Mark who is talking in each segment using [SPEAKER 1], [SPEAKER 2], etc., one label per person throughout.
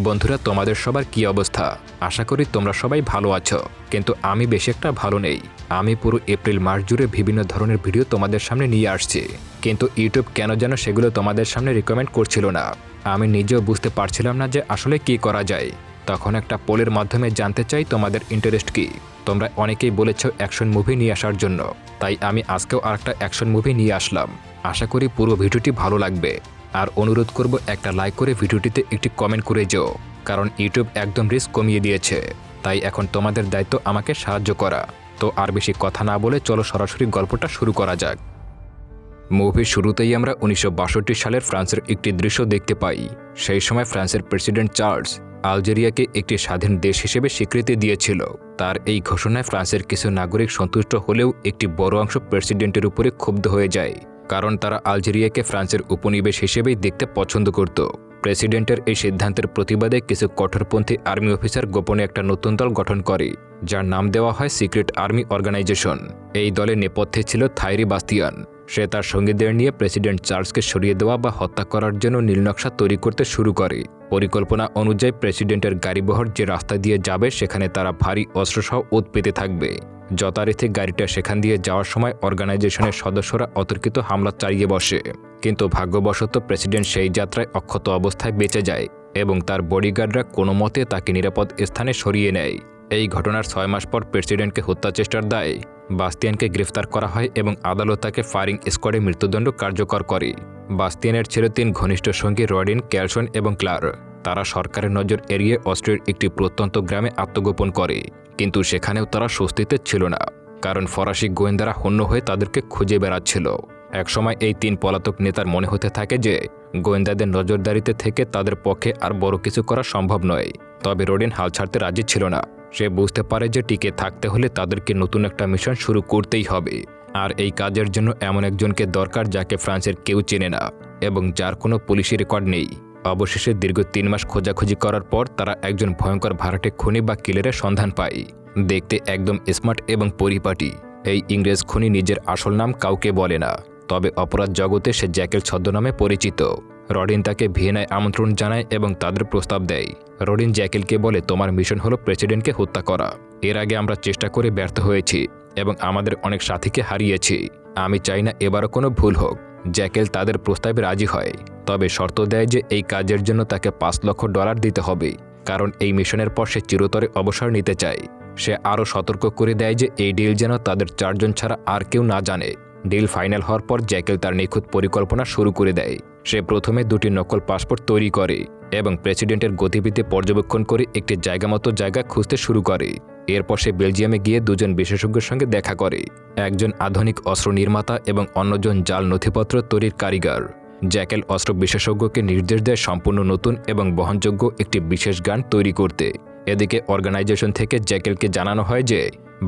[SPEAKER 1] বন্ধুরা, তোমাদের সবার কি অবস্থা? আশা করি তোমরা সবাই ভালো আছো, কিন্তু আমি বেশি একটা ভালো নেই। আমি পুরো এপ্রিল মাস জুড়ে বিভিন্ন ধরনের ভিডিও তোমাদের সামনে নিয়ে আসছি, কিন্তু ইউটিউব কেন যেন সেগুলো তোমাদের সামনে রিকমেন্ড করছিল না। আমি নিজেও বুঝতে পারছিলাম না যে আসলে কি করা যায়। তখন একটা পোলের মাধ্যমে জানতে চাই তোমাদের ইন্টারেস্ট কি। তোমরা অনেকেই বলেছো অ্যাকশন মুভি নিয়ে আসার জন্য, তাই আমি আজকেও আরেকটা অ্যাকশন মুভি নিয়ে আসলাম। আশা করি পুরো ভিডিওটি ভালো লাগবে। আর অনুরোধ করব, একটা লাইক করে ভিডিওটিতে একটি কমেন্ট করে যেও, কারণ ইউটিউব একদম রিস্ক কমিয়ে দিয়েছে। তাই এখন তোমাদের দায়িত্ব আমাকে সাহায্য করা। তো আর বেশি কথা না বলে চলো সরাসরি গল্পটা শুরু করা যাক। মুভির শুরুতেই আমরা 1962 সালের ফ্রান্সের একটি দৃশ্য দেখতে পাই। সেই সময় ফ্রান্সের প্রেসিডেন্ট চার্লস আলজেরিয়াকে একটি স্বাধীন দেশ হিসেবে স্বীকৃতি দিয়েছিল। তার এই ঘোষণায় ফ্রান্সের কিছু নাগরিক সন্তুষ্ট হলেও একটি বড় অংশ প্রেসিডেন্টের উপরে ক্ষুব্ধ হয়ে যায়, কারণ তারা আলজেরিয়াকে ফ্রান্সের উপনিবেশ হিসেবেই দেখতে পছন্দ করত। প্রেসিডেন্টের এই সিদ্ধান্তের প্রতিবাদে কিছু কঠোরপন্থী আর্মি অফিসার গোপনে একটা নতুন দল গঠন করে, যার নাম দেওয়া হয় সিক্রেট আর্মি অর্গানাইজেশন। এই দলের নেপথ্যে ছিল থাইরি বাস্তিয়ান। সে তার সঙ্গীদের নিয়ে প্রেসিডেন্ট চার্লসকে সরিয়ে দেওয়া বা হত্যা করার জন্য নীলনকশা তৈরি করতে শুরু করে। পরিকল্পনা অনুযায়ী প্রেসিডেন্টের গাড়িবহর যে রাস্তা দিয়ে যাবে সেখানে তারা ভারী অস্ত্রসহ ওত পেতে থাকবে। যথারীতি গাড়িটা সেখান দিয়ে যাওয়ার সময় অর্গানাইজেশনের সদস্যরা অতর্কিত হামলা চালিয়ে বসে, কিন্তু ভাগ্যবশত প্রেসিডেন্ট সেই যাত্রায় অক্ষত অবস্থায় বেঁচে যায় এবং তার বডিগার্ডরা কোনো মতে তাকে নিরাপদ স্থানে সরিয়ে নেয়। এই ঘটনার 6 মাস পর প্রেসিডেন্টকে হত্যাচেষ্টার দায়ে বাস্তিয়ানকে গ্রেফতার করা হয় এবং আদালত তাকে ফায়ারিং স্কোয়াডে মৃত্যুদণ্ড কার্যকর করে। বাস্তিয়ানের ছিল 3 ঘনিষ্ঠ সঙ্গী, রডিন, ক্যালসন এবং ক্লার। তারা সরকারের নজর এড়িয়ে অস্ট্রিয়ার একটি প্রত্যন্ত গ্রামে আত্মগোপন করে, কিন্তু সেখানেও তারা স্বস্তিতে ছিল না, কারণ ফরাসি গোয়েন্দারা হন্য হয়ে তাদেরকে খুঁজে বেড়াচ্ছিল। একসময় এই 3 পলাতক নেতার মনে হতে থাকে যে গোয়েন্দাদের নজরদারিতে থেকে তাদের পক্ষে আর বড় কিছু করা সম্ভব নয়। তবে রডিন হাল ছাড়তে রাজি ছিল না। সে বুঝতে পারে যে টিকে থাকতে হলে তাদেরকে নতুন একটা মিশন শুরু করতেই হবে, আর এই কাজের জন্য এমন একজনকে দরকার যাকে ফ্রান্সের কেউ চেনে না এবং যার কোনো পুলিশি রেকর্ড নেই। অবশেষে দীর্ঘ 3 মাস খোঁজাখুঁজি করার পর তারা একজন ভয়ঙ্কর ভাড়াটে খুনি বা কিলারের সন্ধান পায়। দেখতে একদম স্মার্ট এবং পরিপাটি, এই ইংরেজ খুনি নিজের আসল নাম কাউকে বলে না, তবে অপরাধ জগতে সে জ্যাকেল ছদ্মনামে পরিচিত। রডিন তাকে ভিয়েনায় আমন্ত্রণ জানায় এবং তাদের প্রস্তাব দেয়। রডিন জ্যাকেলকে বলে, তোমার মিশন হলো প্রেসিডেন্টকে হত্যা করা। এর আগে আমরা চেষ্টা করে ব্যর্থ হয়েছি এবং আমাদের অনেক সাথীকে হারিয়েছি। আমি চাই না এবারও কোনো ভুল হোক। জ্যাকেল তাদের প্রস্তাবে রাজি হয়, তবে শর্ত দেয় যে এই কাজের জন্য তাকে $5 লক্ষ দিতে হবে, কারণ এই মিশনের পর সে চিরতরে অবসর নিতে চায়। সে আরও সতর্ক করে দেয় যে এই ডিল যেন তাদের 4 জন ছাড়া আর কেউ না জানে। ডিল ফাইনাল হওয়ার পর জ্যাকেল তার নিখুঁত পরিকল্পনা শুরু করে দেয়। সে প্রথমে 2টি নকল পাসপোর্ট তৈরি করে এবং প্রেসিডেন্টের গতিবিধি পর্যবেক্ষণ করে একটি জায়গামতো জায়গা খুঁজতে শুরু করে। এরপর সে বেলজিয়ামে গিয়ে 2 জন বিশেষজ্ঞের সঙ্গে দেখা করে, একজন আধুনিক অস্ত্র নির্মাতা এবং অন্যজন জাল নথিপত্র তৈরির কারিগর। জ্যাকেল অস্ত্র বিশেষজ্ঞকে নির্দেশ দেয় সম্পূর্ণ নতুন এবং বহনযোগ্য একটি বিশেষ গান তৈরি করতে। এদিকে অর্গানাইজেশন থেকে জ্যাকেলকে জানানো হয় যে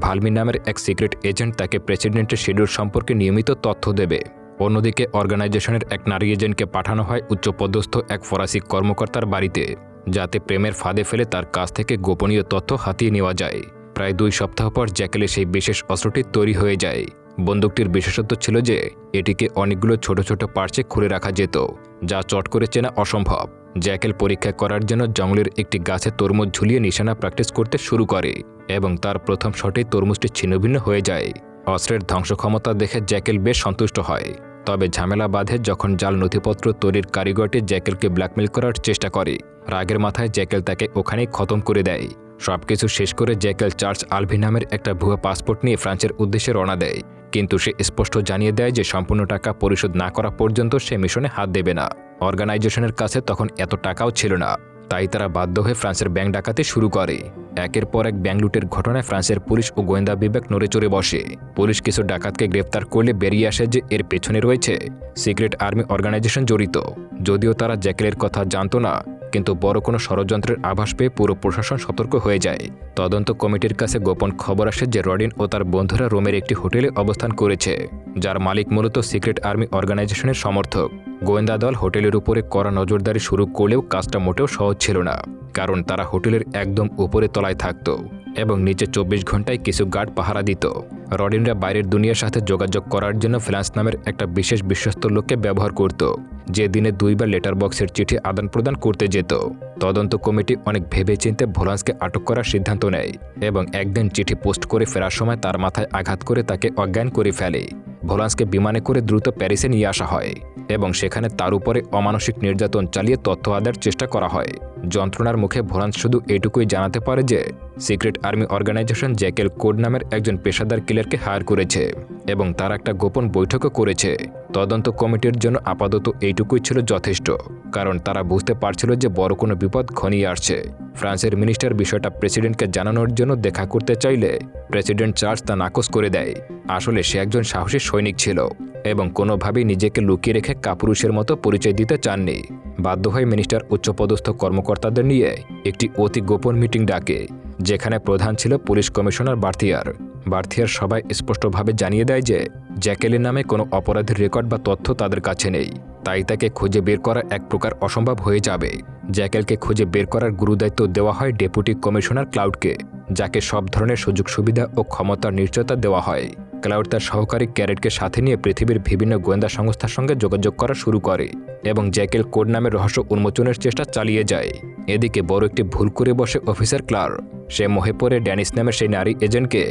[SPEAKER 1] ভালমি নামের এক সিক্রেট এজেন্ট তাকে প্রেসিডেন্টের শিডিউল সম্পর্কে নিয়মিত তথ্য দেবে। অন্যদিকে অর্গানাইজেশনের এক নারী এজেন্টকে পাঠানো হয় উচ্চপদস্থ এক ফরাসি কর্মকর্তার বাড়িতে, যাতে প্রেমের ফাঁদে ফেলে তার কাছ থেকে গোপনীয় তথ্য হাতিয়ে নেওয়া যায়। প্রায় 2 সপ্তাহ পর জ্যাকেলের সেই বিশেষ অস্ত্রটি তৈরি হয়ে যায়। বন্দুকটির বিশেষত্ব ছিল যে এটিকে অনেকগুলো ছোট ছোট পার্টসে খুলে রাখা যেত, যা চট করে চেনা অসম্ভব। জ্যাকেল পরীক্ষা করার জন্য জঙ্গলের একটি গাছে তরমুজ ঝুলিয়ে নিশানা প্র্যাকটিস করতে শুরু করে এবং তার প্রথম শটেই তরমুজটি ছিন্নভিন্ন হয়ে যায়। অস্ত্রের ধ্বংস ক্ষমতা দেখে জ্যাকেল বেশ সন্তুষ্ট হয়, তবে ঝামেলা বাধে যখন জাল নথিপত্র তৈরির কারিগরটি জ্যাকেলকে ব্ল্যাকমেল করার চেষ্টা করে। রাগের মাথায় জ্যাকেল তাকে ওখানেই খতম করে দেয়। সবকিছু শেষ করে জ্যাকেল চার্লস আলভি নামের একটা ভুয়া পাসপোর্ট নিয়ে ফ্রান্সের উদ্দেশ্যে রওনা দেয়, কিন্তু সে স্পষ্ট জানিয়ে দেয় যে সম্পূর্ণ টাকা পরিশোধ না করা পর্যন্ত সে মিশনে হাত দেবে না। অর্গানাইজেশনের কাছে তখন এত টাকাও ছিল না, তাই তারা বাধ্য হয়ে ফ্রান্সের ব্যাংক ডাকাতি শুরু করে। একের পর এক ব্যাংক লুটের ঘটনায় ফ্রান্সের পুলিশ ও গোয়েন্দা বিভাগ নড়ে চড়ে বসে। পুলিশ কিছু ডাকাতকে গ্রেফতার করলে বেরিয়ে আসে যে এর পেছনে রয়েছে সিক্রেট আর্মি অর্গানাইজেশন জড়িত। যদিও তারা জ্যাকেলের কথা জানত না, কিন্তু বড় কোনো ষড়যন্ত্রের আভাস পেয়ে পুরো প্রশাসন সতর্ক হয়ে যায়। তদন্ত কমিটির কাছে গোপন খবর আসে যে রডিন ও তার বন্ধুরা রোমের একটি হোটেলে অবস্থান করেছে, যার মালিক মূলত সিক্রেট আর্মি অর্গানাইজেশনের সমর্থক। গোয়েন্দা দল হোটেলের উপরে কড়া নজরদারি শুরু করলেও কাজটা মোটেও সহজ ছিল না, কারণ তারা হোটেলের একদম উপরে তলায় থাকত এবং নিচে 24 ঘন্টায় কিছু গার্ড পাহারা দিত। রডিনরা বাইরের দুনিয়ার সাথে যোগাযোগ করার জন্য ফ্লান্স নামের একটা বিশেষ বিশ্বস্ত লোককে ব্যবহার করত, যে দিনে 2 বার লেটার বক্সের চিঠি আদান প্রদান করতে যেত। তদন্ত কমিটি অনেক ভেবেচিন্তে ভোলান্সকে আটক করার সিদ্ধান্ত নেয় এবং একদিন চিঠি পোস্ট করে ফেরার সময় তার মাথায় আঘাত করে তাকে অজ্ঞান করে ফেলে। ভোলান্সকে বিমানে করে দ্রুত প্যারিসে নিয়ে আসা হয় এবং সেখানে তার উপরে অমানসিক নির্যাতন চালিয়ে তথ্য আদায়ের চেষ্টা করা হয়। যন্ত্রণার মুখে ভোলান্স শুধু এটুকুই জানাতে পারে যে secret army organisation Jackal code নামের একজন পেশাদার কিলারকে হায়ার করেছে এবং তার একটা গোপন বৈঠকও করেছে। তদন্ত কমিটির জন্য আপাতত এইটুকুই ছিল যথেষ্ট, কারণ তারা বুঝতে পারছিল যে বড় কোনো বিপদ ঘনিয়ে আসছে। ফ্রান্সের মিনিস্টার বিষয়টা প্রেসিডেন্টকে জানানোর জন্য দেখা করতে চাইলে প্রেসিডেন্ট চার্লস তা নাকচ করে দেয়। আসলে সে একজন সাহসী সৈনিক ছিল এবং কোনোভাবেই নিজেকে লুকিয়ে রেখে কাপুরুষের মতো পরিচয় দিতে চাননি। বাধ্য হয়ে মিনিস্টার উচ্চপদস্থ কর্মকর্তাদের নিয়ে একটি অতি গোপন মিটিং ডাকে, যেখানে প্রধান ছিল পুলিশ কমিশনার বার্থিয়ার। বার্থিয়ার সবাই স্পষ্টভাবে জানিয়ে দেয় যে জ্যাকেলের নামে কোনো অপরাধের রেকর্ড বা তথ্য তাদের কাছে নেই, তাই তাকে খুঁজে বের করা এক প্রকার অসম্ভব হয়ে যাবে। জ্যাকেলকে খুঁজে বের করার গুরুদায়িত্ব দেওয়া হয় ডেপুটি কমিশনার ক্লাউডকে, যাকে সব ধরনের সুযোগ সুবিধা ও ক্ষমতার নিশ্চয়তা দেওয়া হয়। ক্লাউড তার সহকারী ক্যারেটকে সাথে নিয়ে পৃথিবীর বিভিন্ন গোয়েন্দা সংস্থার সঙ্গে যোগাযোগ করা শুরু করে এবং জ্যাকেল কোড নামের রহস্য উন্মোচনের চেষ্টা চালিয়ে যায়। এদিকে বড় একটি ভুল করে বসে অফিসার ক্লার্ক। সে মোহে পড়ে ড্যানিস নামের সেই নারী এজেন্টকে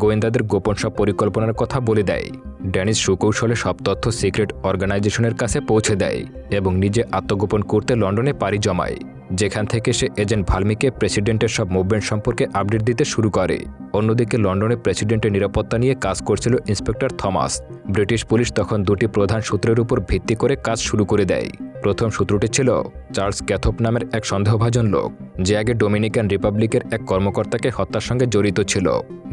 [SPEAKER 1] গোয়েন্দাদের গোপন সব পরিকল্পনার কথা বলে দেয়। ড্যানিস সুকৌশলে সব তথ্য সিক্রেট অর্গানাইজেশনের কাছে পৌঁছে দেয় এবং নিজে আত্মগোপন করতে লন্ডনে পাড়ি জমায়, যেখান থেকে সে এজেন্ট ভালমিকে প্রেসিডেন্টের সব মুভমেন্ট সম্পর্কে আপডেট দিতে শুরু করে। অন্যদিকে লন্ডনে প্রেসিডেন্টের নিরাপত্তা নিয়ে কাজ করছিল ইন্সপেক্টর থমাস। ব্রিটিশ পুলিশ তখন দুটি প্রধান সূত্রের উপর ভিত্তি করে কাজ শুরু করে দেয়। প্রথম সূত্রটি ছিল চার্লস ক্যাথপ নামের এক সন্দেহভাজন লোক, যে আগে ডোমিনিকান রিপাবলিকের এক কর্মকর্তাকে হত্যার সঙ্গে জড়িত ছিল।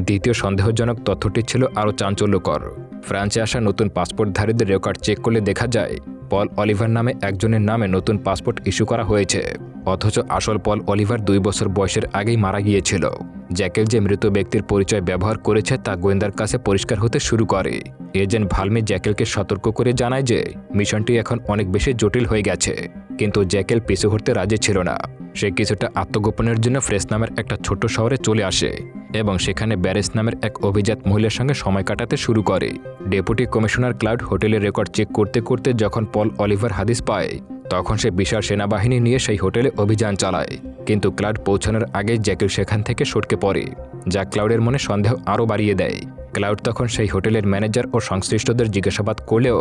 [SPEAKER 1] দ্বিতীয় সন্দেহজনক তথ্যটি ছিল আরও চাঞ্চল্যকর। ফ্রান্সে আসা নতুন পাসপোর্টধারীদের রেকর্ড চেক করলে দেখা যায় পল অলিভার নামে একজনের নামে নতুন পাসপোর্ট ইস্যু করা হয়েছে, অথচ আসল পল অলিভার 2 বছর বয়সের আগেই মারা গিয়েছিল। জ্যাকেল যে মৃত ব্যক্তির পরিচয় ব্যবহার করেছে তা গোয়েন্দার কাছে পরিষ্কার হতে শুরু করে। এজেন্ট ভালমি জ্যাকেলকে সতর্ক করে জানায় যে মিশনটি এখন অনেক বেশি জটিল হয়ে গেছে, কিন্তু জ্যাকেল পিছু হটতে রাজি ছিল না। সে কিছুটা আত্মগোপনের জন্য ফ্রেস নামের একটা ছোট্ট শহরে চলে আসে এবং সেখানে ব্যারেস নামের এক অভিজাত মহিলার সঙ্গে সময় কাটাতে শুরু করে। ডেপুটি কমিশনার ক্লাউড হোটেলের রেকর্ড চেক করতে করতে যখন পল অলিভার হাদিস পায়, তখন সে বিশাল সেনাবাহিনী নিয়ে সেই হোটেলে অভিযান চালায়। কিন্তু ক্লাউড পৌঁছানোর আগে জ্যাকেল সেখান থেকে সটকে পড়ে, যা ক্লাউডের মনে সন্দেহ আরও বাড়িয়ে দেয়। ক্লাউড তখন সেই হোটেলের ম্যানেজার ও সংশ্লিষ্টদের জিজ্ঞাসাবাদ করলেও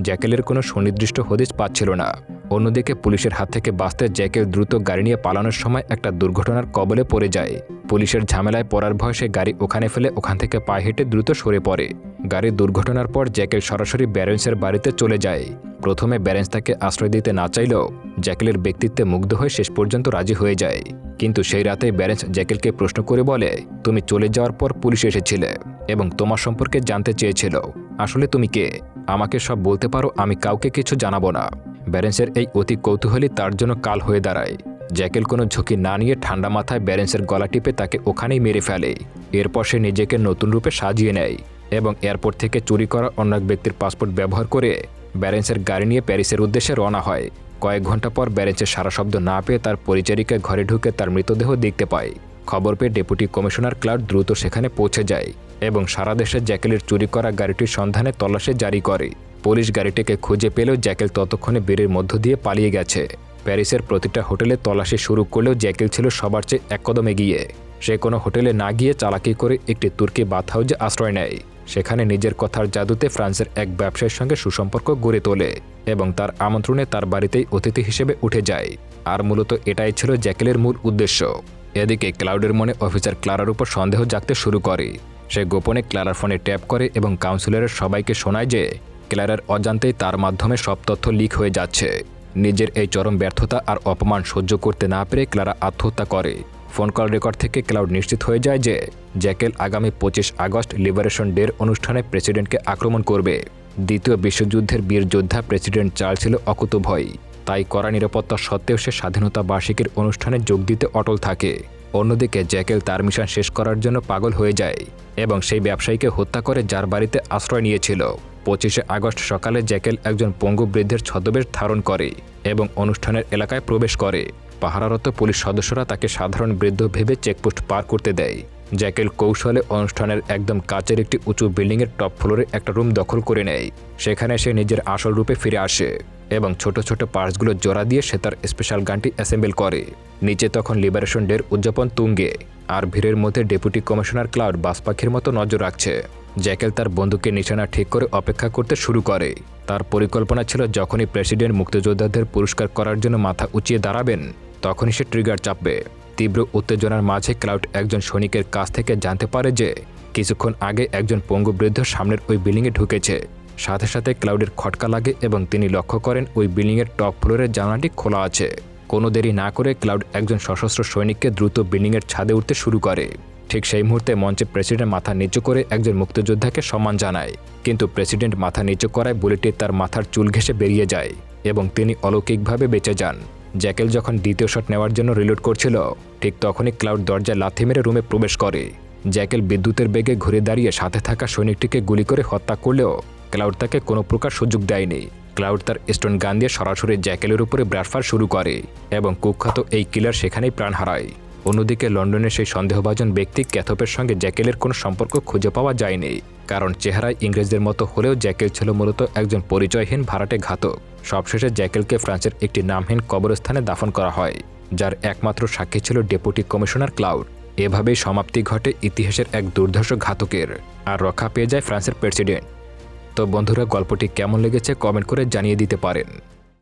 [SPEAKER 1] জ্যাকেলের কোনো সুনির্দিষ্ট হদিস পাচ্ছিল না। অন্যদিকে পুলিশের হাত থেকে বাঁচতে জ্যাকেল দ্রুত গাড়ি নিয়ে পালানোর সময় একটা দুর্ঘটনার কবলে পড়ে যায়। পুলিশের ঝামেলায় পড়ার ভয় সে গাড়ি ওখানে ফেলে ওখান থেকে পায়ে হেঁটে দ্রুত সরে পড়ে। গাড়ির দুর্ঘটনার পর জ্যাকেল সরাসরি ব্যারেন্সের বাড়িতে চলে যায়। প্রথমে ব্যারেন্স তাকে আশ্রয় দিতে না চাইলেও জ্যাকেলের ব্যক্তিত্বে মুগ্ধ হয়ে শেষ পর্যন্ত রাজি হয়ে যায়। কিন্তু সেই রাতে ব্যারেন্স জ্যাকেলকে প্রশ্ন করে বলে, তুমি চলে যাওয়ার পর পুলিশ এসেছিলে এবং তোমার সম্পর্কে জানতে চেয়েছিল। আসলে তুমি কে? আমাকে সব বলতে পারো, আমি কাউকে কিছু জানাবো না। ব্যারেন্সের এই অতি কৌতূহলী তার জন্য কাল হয়ে দাঁড়ায়। জ্যাকেল কোনো ঝুঁকি না নিয়ে ঠান্ডা মাথায় ব্যারেন্সের গলা টিপে তাকে ওখানেই মেরে ফেলে। এরপর সে নিজেকে নতুন রূপে সাজিয়ে নেয় এবং এয়ারপোর্ট থেকে চুরি করা অন্য এক ব্যক্তির পাসপোর্ট ব্যবহার করে ব্যারেন্সের গাড়ি নিয়ে প্যারিসের উদ্দেশ্যে রওনা হয়। কয়েক ঘন্টা পর ব্যারেন্সের সারা শব্দ না পেয়ে তার পরিচারিকা ঘরে ঢুকে তার মৃতদেহ দেখতে পায়। খবর পেয়ে ডেপুটি কমিশনার ক্লাউড দ্রুত সেখানে পৌঁছে যায় এবং সারা দেশে জ্যাকেলের চুরি করা গাড়িটির সন্ধানে তল্লাশি জারি করে। পুলিশ গাড়িটিকে খুঁজে পেলেও জ্যাকেল ততক্ষণে বেরের মধ্য দিয়ে পালিয়ে গেছে। প্যারিসের প্রতিটা হোটেলে তল্লাশি শুরু করলেও জ্যাকেল ছিল সবার চেয়ে এক কদম এগিয়ে। সে কোনো হোটেলে না গিয়ে চালাকি করে একটি তুর্কি বাথ হাউজে আশ্রয় নেয়। সেখানে নিজের কথার জাদুতে ফ্রান্সের এক ব্যবসায়ীর সঙ্গে সুসম্পর্ক গড়ে তোলে এবং তার আমন্ত্রণে তার বাড়িতেই অতিথি হিসেবে উঠে যায়। আর মূলত এটাই ছিল জ্যাকেলের মূল উদ্দেশ্য। এদিকে ক্লাউডের মনে অফিসার ক্লারার উপর সন্দেহ জাগতে শুরু করে। সে গোপনে ক্লারার ফোনে ট্যাপ করে এবং কাউন্সিলরের সবাইকে শোনায় যে ক্লারার অজান্তেই তার মাধ্যমে সব তথ্য লিক হয়ে যাচ্ছে। নিজের এই চরম ব্যর্থতা আর অপমান সহ্য করতে না পেরে ক্লারা আত্মহত্যা করে। ফোন কল রেকর্ড থেকে ক্লাউড নিশ্চিত হয়ে যায় যে জ্যাকেল আগামী 25 আগস্ট লিবারেশন ডের অনুষ্ঠানে প্রেসিডেন্টকে আক্রমণ করবে। দ্বিতীয় বিশ্বযুদ্ধের বীর যোদ্ধা প্রেসিডেন্ট চার্লস ছিল অকুতোভয়, তাই কড়া নিরাপত্তা সত্ত্বেও সে স্বাধীনতা বার্ষিকীর অনুষ্ঠানে যোগ দিতে অটল থাকে। অন্যদিকে জ্যাকেল তার মিশন শেষ করার জন্য পাগল হয়ে যায় এবং সেই ব্যবসায়ীকে হত্যা করে যার বাড়িতে আশ্রয় নিয়েছিল। 25 আগস্ট সকালে জ্যাকেল একজন পঙ্গু বৃদ্ধের ছদ্মবেশ ধারণ করে এবং অনুষ্ঠানের এলাকায় প্রবেশ করে। পাহারারত পুলিশ সদস্যরা তাকে সাধারণ বৃদ্ধ ভেবে চেকপোস্ট পার করতে দেয়। জ্যাকেল কৌশলে অনুষ্ঠানের একদম কাছের একটি উঁচু বিল্ডিংয়ের টপ ফ্লোরে একটা রুম দখল করে নেয়। সেখানে সে নিজের আসল রূপে ফিরে আসে এবং ছোট ছোট পার্টসগুলো জোড়া দিয়ে সে তার স্পেশাল গানটি অ্যাসেম্বল করে। নিচে তখন লিবারেশন ডের উদযাপন তুঙ্গে, আর ভিড়ের মধ্যে ডেপুটি কমিশনার ক্লাউড বাজ পাখির মতো নজর রাখছে। জ্যাকেল তার বন্দুকের নিশানা ঠিক করে অপেক্ষা করতে শুরু করে। তার পরিকল্পনা ছিল যখনই প্রেসিডেন্ট মুক্তিযোদ্ধাদের পুরস্কার করার জন্য মাথা উঁচিয়ে দাঁড়াবেন তখনই সে ট্রিগার চাপবে। তীব্র উত্তেজনার মাঝে ক্লাউড একজন সৈনিকের কাছ থেকে জানতে পারে যে কিছুক্ষণ আগে একজন পঙ্গু বৃদ্ধ সামনের ওই বিল্ডিংয়ে ঢুকেছে। সাথে সাথে ক্লাউডের খটকা লাগে এবং তিনি লক্ষ্য করেন ওই বিল্ডিংয়ের টপ ফ্লোরের জানালাটি খোলা আছে। কোনো দেরি না করে ক্লাউড একজন সশস্ত্র সৈনিককে দ্রুত বিল্ডিংয়ের ছাদে উঠতে শুরু করে। ঠিক সেই মুহূর্তে মঞ্চে প্রেসিডেন্ট মাথা নিচু করে একজন মুক্তিযোদ্ধাকে সম্মান জানায়, কিন্তু প্রেসিডেন্ট মাথা নিচু করায় বুলেটটি তার মাথার চুল ঘেঁষে বেরিয়ে যায় এবং তিনি অলৌকিকভাবে বেঁচে যান। জ্যাকেল যখন দ্বিতীয় শট নেওয়ার জন্য রিলোড করছিল ঠিক তখনই ক্লাউড দরজায় লাথি মেরে রুমে প্রবেশ করে। জ্যাকেল বিদ্যুতের বেগে ঘুরে দাঁড়িয়ে সাথে থাকা সৈনিকটিকে গুলি করে হত্যা করলেও ক্লাউড তাকে কোনো প্রকার সুযোগ দেয়নি। ক্লাউড তার স্টোন গান দিয়ে সরাসরি জ্যাকেলের উপরে ব্রাশফার শুরু করে এবং কুখ্যাত এই কিলার সেখানেই প্রাণ হারায়। অন্যদিকে লন্ডনের সেই সন্দেহভাজন ব্যক্তি ক্যাথপের সঙ্গে জ্যাকেলের কোনো সম্পর্ক খুঁজে পাওয়া যায়নি, কারণ চেহারায় ইংরেজদের মতো হলেও জ্যাকেল ছিল মূলত একজন পরিচয়হীন ভাড়াটে ঘাতক। সবশেষে জ্যাকেলকে ফ্রান্সের একটি নামহীন কবরস্থানে দাফন করা হয়, যার একমাত্র সাক্ষী ছিল ডেপুটি কমিশনার ক্লাউড। এভাবেই সমাপ্তি ঘটে ইতিহাসের এক দুর্ধর্ষ ঘাতকের, আর রক্ষা পেয়ে যায় ফ্রান্সের প্রেসিডেন্ট। তো বন্ধুরা, গল্পটি কেমন লেগেছে কমেন্ট করে জানিয়ে দিতে পারেন।